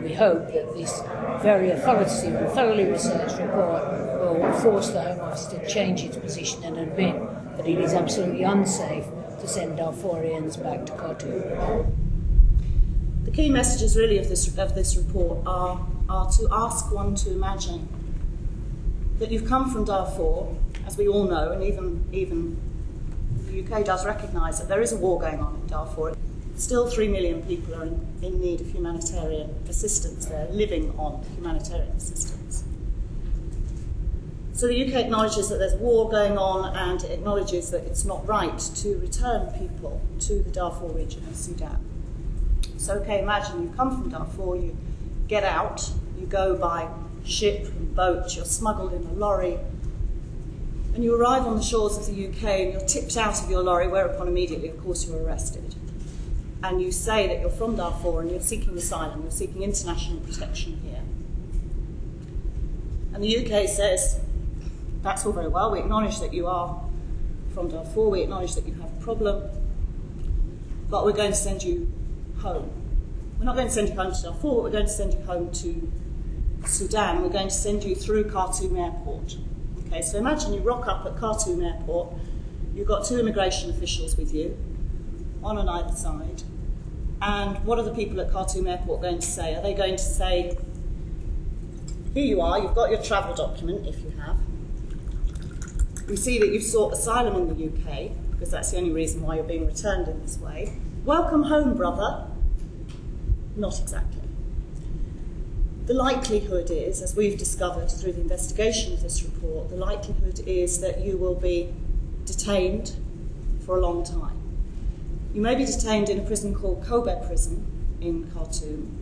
We hope that this very authoritative and thoroughly researched report will force the Home Office to change its position and admit that it is absolutely unsafe to send Darfurians back to Khartoum. The key messages really of this report are to ask one to imagine that you've come from Darfur, as we all know, and even the UK does recognise that there is a war going on in Darfur. Still 3 million people are in need of humanitarian assistance there, living on humanitarian assistance. So the UK acknowledges that there's a war going on, and it acknowledges that it's not right to return people to the Darfur region of Sudan. So, okay, imagine you come from Darfur, you get out, you go by ship and boat, you're smuggled in a lorry, and you arrive on the shores of the UK and you're tipped out of your lorry, whereupon immediately, of course, you're arrested. And you say that you're from Darfur and you're seeking asylum, you're seeking international protection here. And the UK says, that's all very well, we acknowledge that you are from Darfur, we acknowledge that you have a problem, but we're going to send you home. We're not going to send you home to Darfur, we're going to send you home to Sudan. We're going to send you through Khartoum Airport. Okay, so imagine you rock up at Khartoum Airport, you've got 2 immigration officials with you, one on either side, and what are the people at Khartoum Airport going to say? Are they going to say, here you are, you've got your travel document, if you have. We see that you've sought asylum in the UK, because that's the only reason why you're being returned in this way. Welcome home, brother. Not exactly. The likelihood is, as we've discovered through the investigation of this report, the likelihood is that you will be detained for a long time. You may be detained in a prison called Kobe Prison in Khartoum.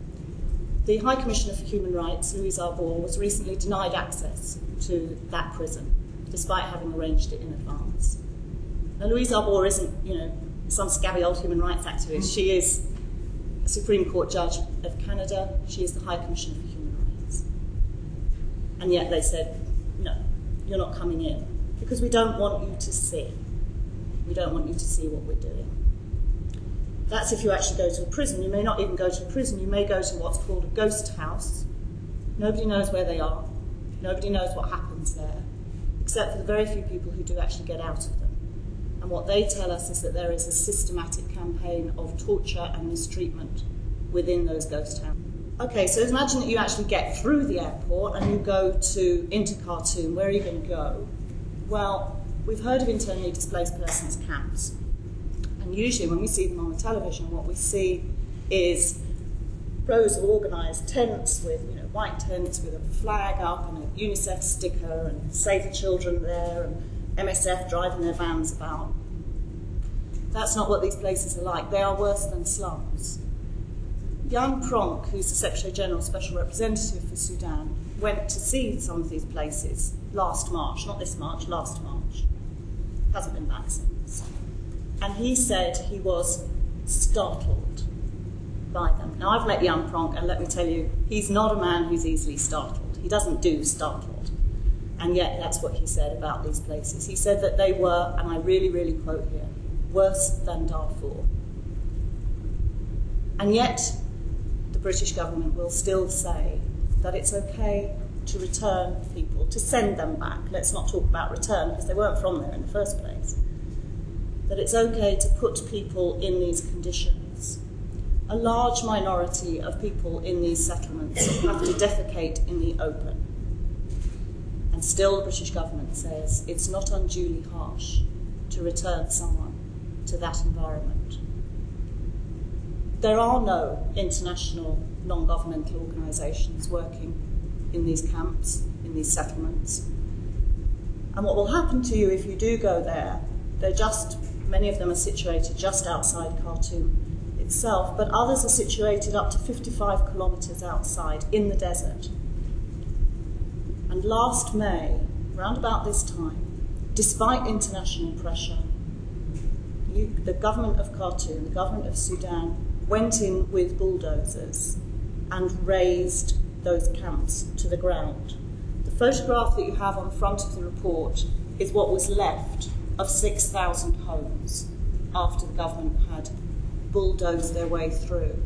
The High Commissioner for Human Rights, Louise Arbour, was recently denied access to that prison, despite having arranged it in advance. Now, Louise Arbour isn't, some scabby old human rights activist. She is a Supreme Court judge of Canada. She is the High Commissioner for Human Rights. And yet they said, no, you're not coming in, because we don't want you to see. We don't want you to see what we're doing. That's if you actually go to a prison. You may not even go to a prison. You may go to what's called a ghost house. Nobody knows where they are. Nobody knows what happens there, except for the very few people who do actually get out of them. And what they tell us is that there is a systematic campaign of torture and mistreatment within those ghost houses. Okay, so imagine that you actually get through the airport and you go into Khartoum. Where are you going to go? Well, we've heard of internally displaced persons camps. And usually when we see them on the television, what we see is rows of organised tents with, white tents with a flag up and a UNICEF sticker and Save the Children there and MSF driving their vans about. That's not what these places are like. They are worse than slums. Jan Pronk, who's the Secretary General Special Representative for Sudan, went to see some of these places last March, not this March, last March. Hasn't been back since. And he said he was startled by them. Now, I've met Jan Pronk, and let me tell you, he's not a man who's easily startled. He doesn't do startled. And yet, that's what he said about these places. He said that they were, and I really, really quote here, worse than Darfur. And yet, the British government will still say that it's okay to return people, to send them back. Let's not talk about return, because they weren't from there in the first place. That it's okay to put people in these conditions. A large minority of people in these settlements have to defecate in the open. And still the British government says it's not unduly harsh to return someone to that environment. There are no international non-governmental organisations working in these camps, in these settlements. And what will happen to you if you do go there, many of them are situated just outside Khartoum itself, but others are situated up to 55 kilometres outside in the desert. And last May, around about this time, despite international pressure, the government of Khartoum, the government of Sudan, went in with bulldozers and razed those camps to the ground. The photograph that you have on the front of the report is what was left of 6,000 homes after the government had bulldozed their way through.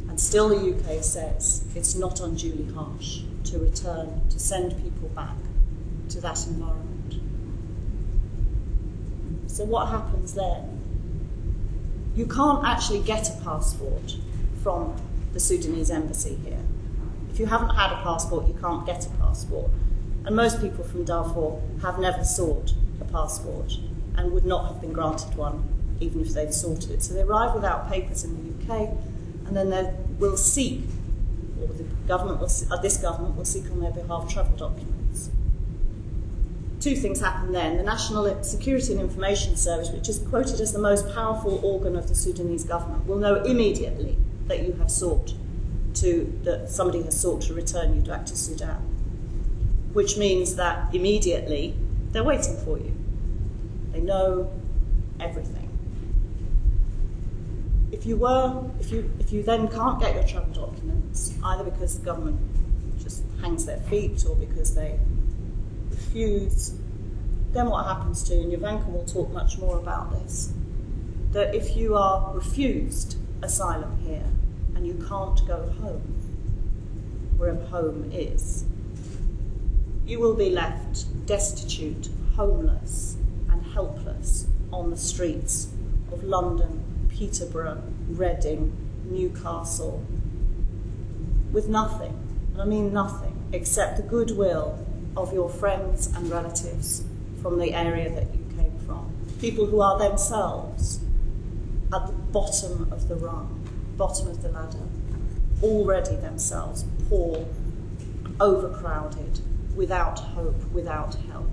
And And still the UK says it's not unduly harsh to return, to send people back to that environment. So what happens then? You can't actually get a passport from the Sudanese embassy here. If you haven't had a passport, you can't get a passport. And most people from Darfur have never sought a passport and would not have been granted one even if they'd sought it. So they arrive without papers in the UK, and then they will seek, or the government will, this government will seek on their behalf travel documents. Two things happen then. The National Security and Information Service, which is quoted as the most powerful organ of the Sudanese government, will know immediately that you have sought to, that somebody has sought to return you back to Sudan, which means that immediately they're waiting for you. They know everything. If you then can't get your travel documents, either because the government just hangs their feet or because they refuse, then what happens to you, and Jovanka will talk much more about this, that if you are refused asylum here and you can't go home, wherever home is, you will be left destitute, homeless and helpless on the streets of London, Peterborough, Reading, Newcastle, with nothing, and I mean nothing, except the goodwill of your friends and relatives from the area that you came from. People who are themselves at the bottom of the rung, bottom of the ladder, already themselves poor, overcrowded, without hope, without help.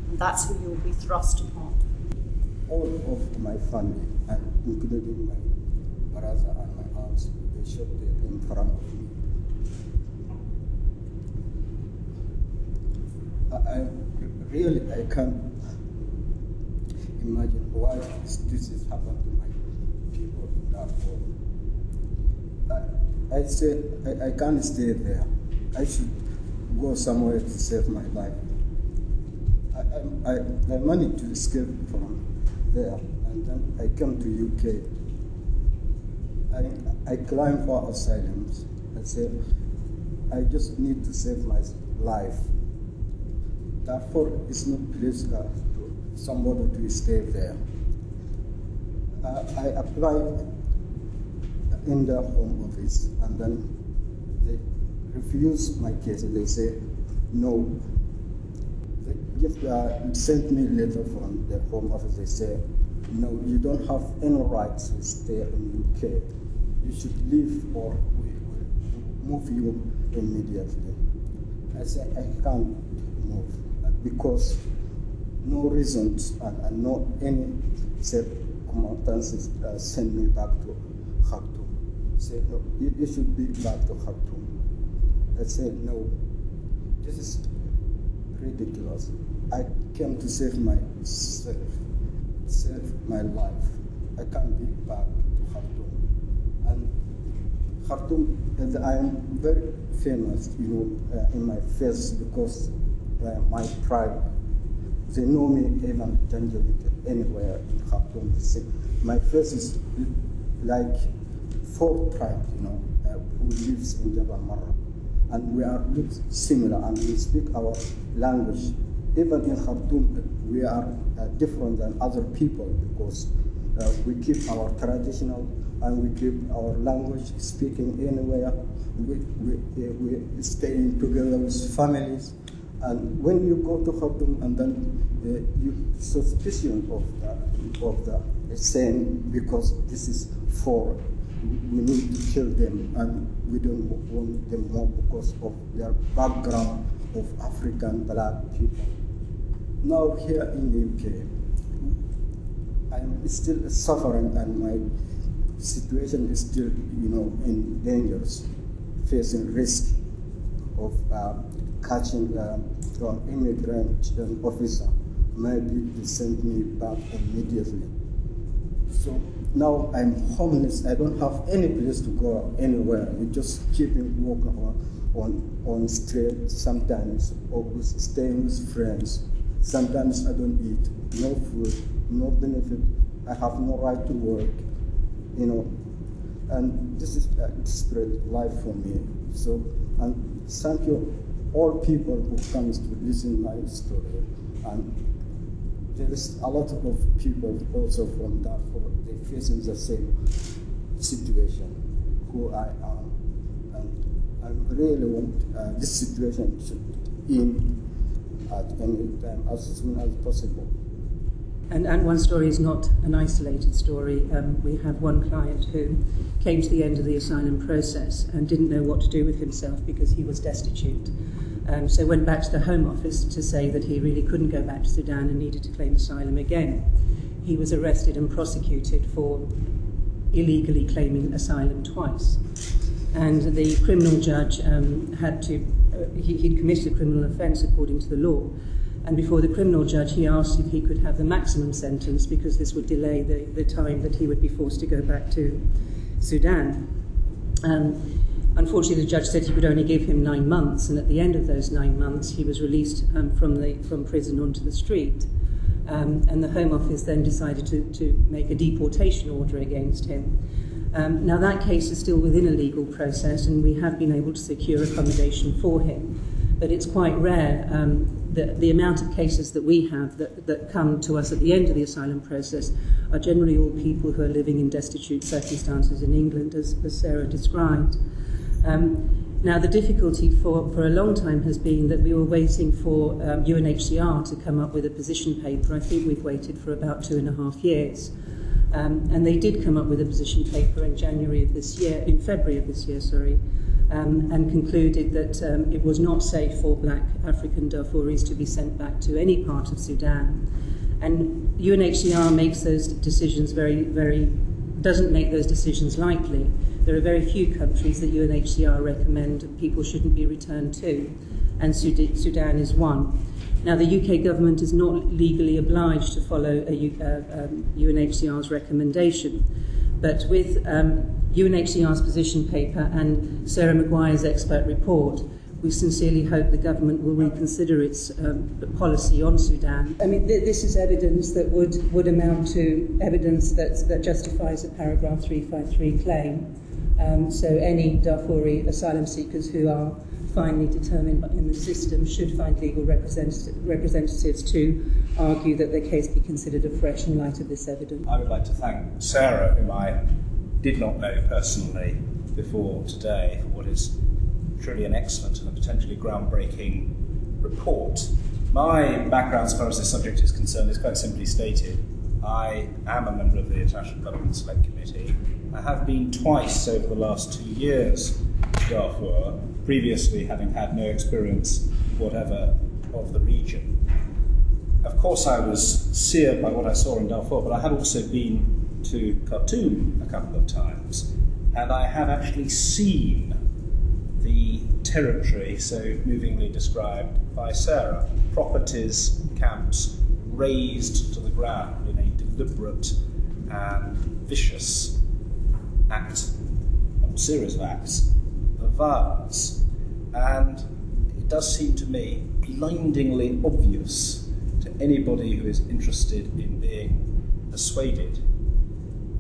And that's who you'll be thrust upon. All of my family, and including my brother and my aunts, they shot dead in front of me. I can't imagine why this is happening to my people in Darfur. I say I can't stay there. I should go somewhere to save my life. I managed to escape from there, and then I came to UK. I climbed for asylums. I said, I just need to save my life. Darfur is not a place to somebody to stay there. I applied in the Home Office, and then they refused my case. They say no. They just sent me a letter from the Home Office. They say, no, you don't have any right to stay in UK. You should leave, or we will move you immediately. I said, I can't move because no reasons and no any circumstances send me back to Khartoum. Say, no, you should be back to Khartoum. I said, no, this is ridiculous. I came to save myself, save my life. I can't be back to Khartoum. And Khartoum, I am very famous, in my face because my tribe, they know me even anywhere in Khartoum. My face is like 4 tribes, who lives in Jabal Marra. And we are similar, and we speak our language. Even in Khartoum, we are different than other people because we keep our traditional and we keep our language, speaking anywhere. We stay together with families. And when you go to Khartoum, and then you suspicion of the saying, because this is for, we need to kill them, and we don't want them more because of their background of African black people. Now here in the UK, I'm still suffering, and my situation is still, in dangers, facing risk of catching an immigrant officer. Maybe they send me back immediately. So now I'm homeless. I don't have any place to go anywhere. We just keeping walking on street sometimes, or staying with friends. Sometimes I don't eat, no food, no benefit. I have no right to work. and this is a desperate life for me. So, and thank you all people who comes to listen my story. And there is a lot of people also from Darfur, they're facing the same situation who I am. And I really want this situation should end at any time, as soon as possible. And one story is not an isolated story. We have one client who came to the end of the asylum process and didn't know what to do with himself because he was destitute. So went back to the Home Office to say that he really couldn't go back to Sudan and needed to claim asylum again. He was arrested and prosecuted for illegally claiming asylum twice. And the criminal judge he'd committed a criminal offence according to the law. And before the criminal judge, he asked if he could have the maximum sentence because this would delay the time that he would be forced to go back to Sudan. Unfortunately, the judge said he would only give him 9 months, and at the end of those 9 months, he was released from prison onto the street. And the Home Office then decided to make a deportation order against him. Now, that case is still within a legal process, and we have been able to secure accommodation for him. But it's quite rare. The amount of cases that we have that come to us at the end of the asylum process are generally all people who are living in destitute circumstances in England, as Sarah described. Now, the difficulty for a long time has been that we were waiting for UNHCR to come up with a position paper. I think we've waited for about 2.5 years. And they did come up with a position paper in February of this year, and concluded that it was not safe for black African Darfuris to be sent back to any part of Sudan. And UNHCR makes those decisions doesn't make those decisions lightly. There are very few countries that UNHCR recommend people shouldn't be returned to, and Sudan is one. Now, the UK government is not legally obliged to follow UNHCR's recommendation, but with UNHCR's position paper and Sarah Maguire's expert report, we sincerely hope the government will reconsider its policy on Sudan. I mean, this is evidence that would amount to evidence that justifies a paragraph 353 claim. So any Darfuri asylum seekers who are finally determined in the system should find legal representatives to argue that their case be considered afresh in light of this evidence. I would like to thank Sarah, whom I did not know personally before today, for what is truly an excellent and a potentially groundbreaking report. My background as far as this subject is concerned is quite simply stated. I am a member of the International Government Select Committee. I have been twice over the last 2 years to Darfur, previously having had no experience whatever of the region. Of course, I was seared by what I saw in Darfur, but I have also been to Khartoum a couple of times, and I have actually seen the territory so movingly described by Sarah. Properties, camps, razed to the ground in a deliberate and vicious act, a series of acts of violence. And it does seem to me blindingly obvious to anybody who is interested in being persuaded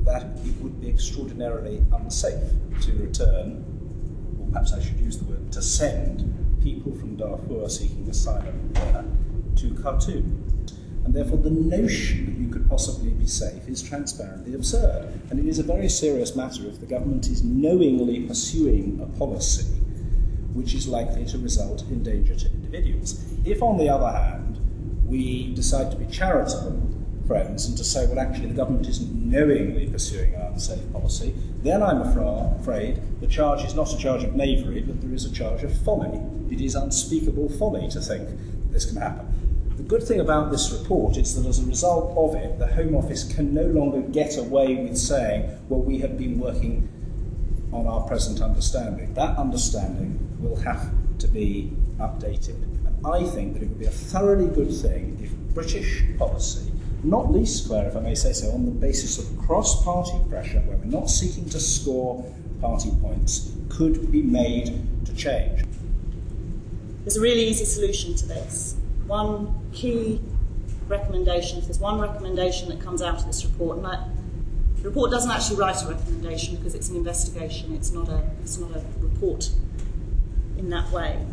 that it would be extraordinarily unsafe to return, or perhaps I should use the word, to send people from Darfur seeking asylum here to Khartoum. And therefore the notion that you could possibly be safe is transparently absurd. And it is a very serious matter if the government is knowingly pursuing a policy which is likely to result in danger to individuals. If, on the other hand, we decide to be charitable friends and to say, well, actually the government isn't knowingly pursuing an unsafe policy, then I'm afraid the charge is not a charge of knavery, but there is a charge of folly. It is unspeakable folly to think that this can happen. The good thing about this report is that as a result of it, the Home Office can no longer get away with saying, well, we have been working on our present understanding. That understanding will have to be updated. And I think that it would be a thoroughly good thing if British policy, not least, Clare, if I may say so, on the basis of cross-party pressure, where we're not seeking to score party points, could be made to change. There's a really easy solution to this. One key recommendation, if there's one recommendation that comes out of this report, and The report doesn't actually write a recommendation because it's an investigation. It's not a report in that way.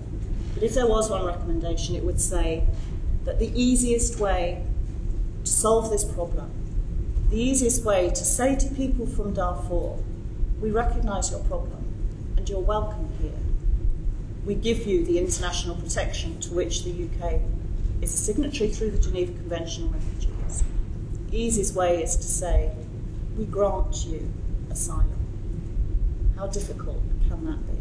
But if there was one recommendation, it would say that the easiest way to solve this problem, the easiest way to say to people from Darfur, we recognise your problem and you're welcome here. We give you the international protection to which the UK is a signatory through the Geneva Convention on Refugees. The easiest way is to say, we grant you asylum. How difficult can that be?